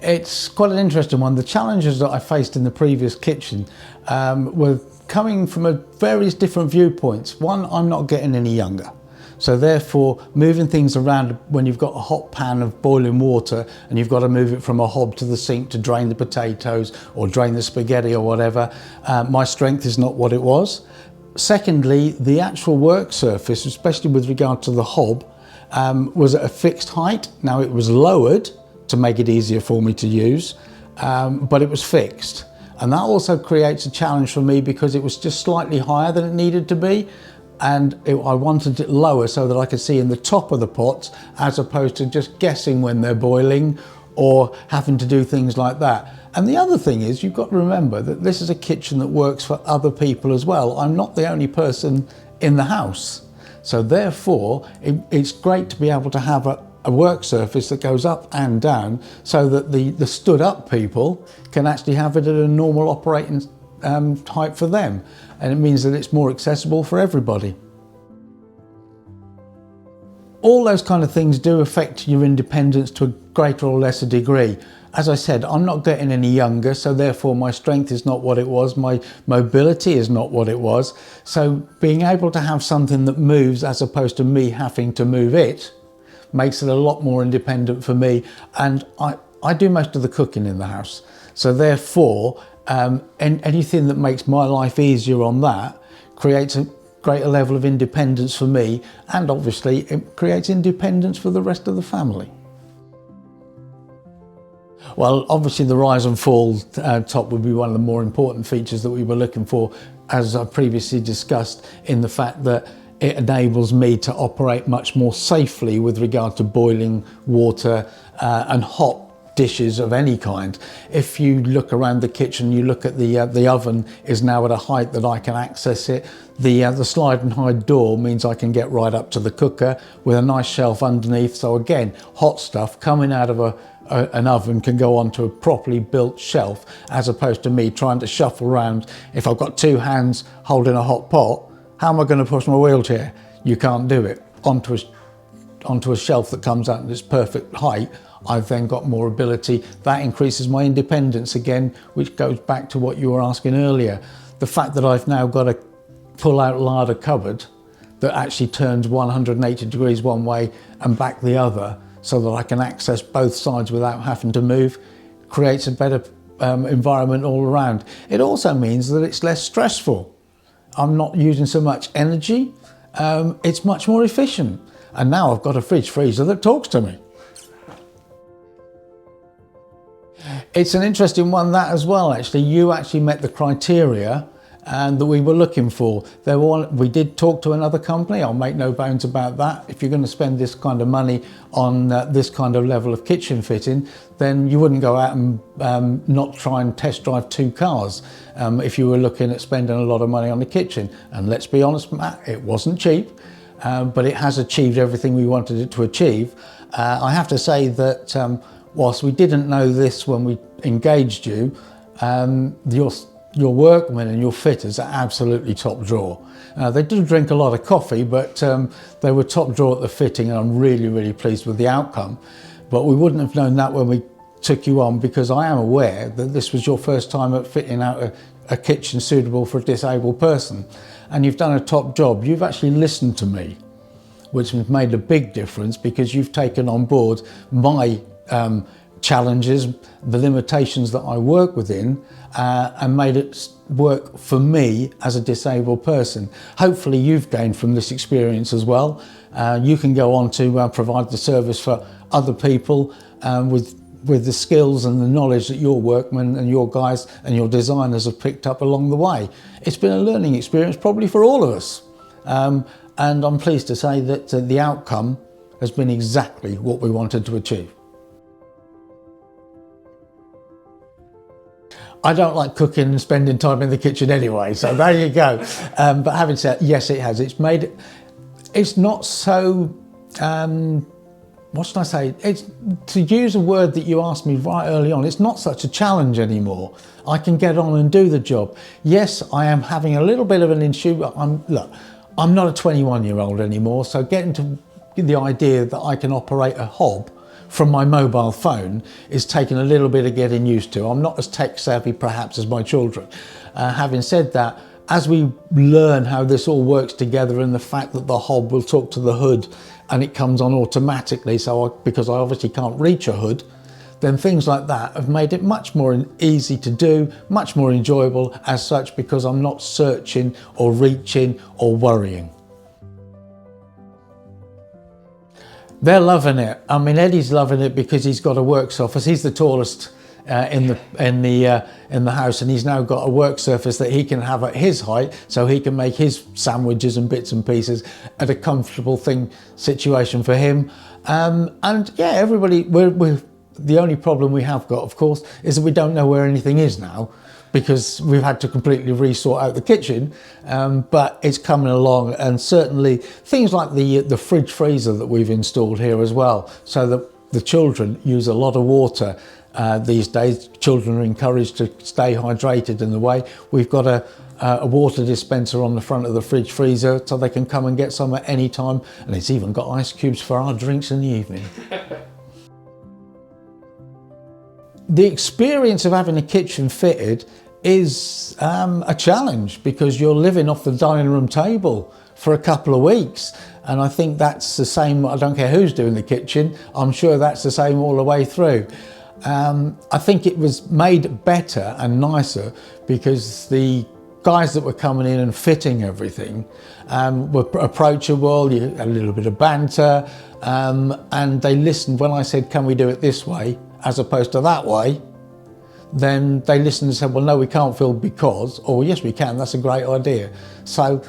It's quite an interesting one. The challenges that I faced in the previous kitchen were coming from various different viewpoints. One, I'm not getting any younger. So therefore, moving things around when you've got a hot pan of boiling water and you've got to move it from a hob to the sink to drain the potatoes or drain the spaghetti or whatever, my strength is not what it was. Secondly, the actual work surface, especially with regard to the hob, was at a fixed height. Now it was lowered to make it easier for me to use, but it was fixed. And that also creates a challenge for me because it was just slightly higher than it needed to be. And I wanted it lower so that I could see in the top of the pots, as opposed to just guessing when they're boiling or having to do things like that. And the other thing is, you've got to remember that this is a kitchen that works for other people as well. I'm not the only person in the house. So therefore, it's great to be able to have a work surface that goes up and down so that the stood up people can actually have it at a normal operating height for them. And it means that it's more accessible for everybody. All those kind of things do affect your independence to a greater or lesser degree. As I said, I'm not getting any younger, so therefore my strength is not what it was, my mobility is not what it was. So being able to have something that moves as opposed to me having to move it makes it a lot more independent for me. And I do most of the cooking in the house. So therefore, and anything that makes my life easier on that creates a greater level of independence for me, and obviously it creates independence for the rest of the family. Well, obviously the rise and fall top would be one of the more important features that we were looking for, as I previously discussed, in the fact that it enables me to operate much more safely with regard to boiling water and hot dishes of any kind. If you look around the kitchen, you look at the oven is now at a height that I can access it. The slide and hide door means I can get right up to the cooker with a nice shelf underneath. So again, hot stuff coming out of an oven can go onto a properly built shelf, as opposed to me trying to shuffle around. If I've got two hands holding a hot pot, how am I going to push my wheelchair? You can't do it. Onto a shelf that comes out at its perfect height, I've then got more ability. That increases my independence again, which goes back to what you were asking earlier. The fact that I've now got a pull-out larder cupboard that actually turns 180 degrees one way and back the other, so that I can access both sides without having to move, creates a better environment all around. It also means that it's less stressful. I'm not using so much energy. It's much more efficient. And now I've got a fridge freezer that talks to me. It's an interesting one, that as well, actually. You actually met the criteria that we were looking for. We did talk to another company, I'll make no bones about that. If you're going to spend this kind of money on this kind of level of kitchen fitting, then you wouldn't go out and not try and test drive two cars if you were looking at spending a lot of money on the kitchen. And let's be honest, Matt, it wasn't cheap, but it has achieved everything we wanted it to achieve. I have to say that whilst we didn't know this when we engaged you, your workmen and your fitters are absolutely top drawer. They do drink a lot of coffee, but they were top drawer at the fitting, and I'm really, really pleased with the outcome. But we wouldn't have known that when we took you on, because I am aware that this was your first time at fitting out a kitchen suitable for a disabled person. And you've done a top job. You've actually listened to me, which has made a big difference, because you've taken on board my challenges, the limitations that I work within, and made it work for me as a disabled person. Hopefully you've gained from this experience as well. You can go on to provide the service for other people with the skills and the knowledge that your workmen and your guys and your designers have picked up along the way. It's been a learning experience probably for all of us. And I'm pleased to say that the outcome has been exactly what we wanted to achieve. I don't like cooking and spending time in the kitchen anyway, so there you go. But having said, yes, it has. It's made it, it's not so, what should I say? It's, to use a word that you asked me right early on, it's not such a challenge anymore. I can get on and do the job. Yes, I am having a little bit of an issue, but look, I'm not a 21-year-old anymore, so getting to the idea that I can operate a hob from my mobile phone is taking a little bit of getting used to. I'm not as tech savvy perhaps as my children. Having said that, as we learn how this all works together and the fact that the hob will talk to the hood and it comes on automatically, because I obviously can't reach a hood, then things like that have made it much more easy to do, much more enjoyable as such, because I'm not searching or reaching or worrying. They're loving it. I mean, Eddie's loving it because he's got a work surface. He's the tallest in the house, and he's now got a work surface that he can have at his height, so he can make his sandwiches and bits and pieces at a comfortable situation for him. And yeah, everybody, we're the only problem we have got, of course, is that we don't know where anything is now, because we've had to completely re-sort out the kitchen, but it's coming along. And certainly things like the fridge freezer that we've installed here as well, so that the children use a lot of water these days. Children are encouraged to stay hydrated in the way. We've got a water dispenser on the front of the fridge freezer, so they can come and get some at any time, and it's even got ice cubes for our drinks in the evening. The experience of having a kitchen fitted is a challenge, because you're living off the dining room table for a couple of weeks, and I think that's the same. I don't care who's doing the kitchen, I'm sure that's the same all the way through. I think it was made better and nicer because the guys that were coming in and fitting everything were approachable. You had a little bit of banter, and they listened when I said, can we do it this way as opposed to that way? Then they listened and said, well, no, we can't, Phil, because, or yes, we can, that's a great idea. So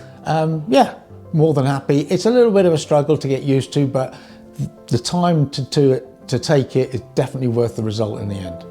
yeah, more than happy. It's a little bit of a struggle to get used to, but the time to take it is definitely worth the result in the end.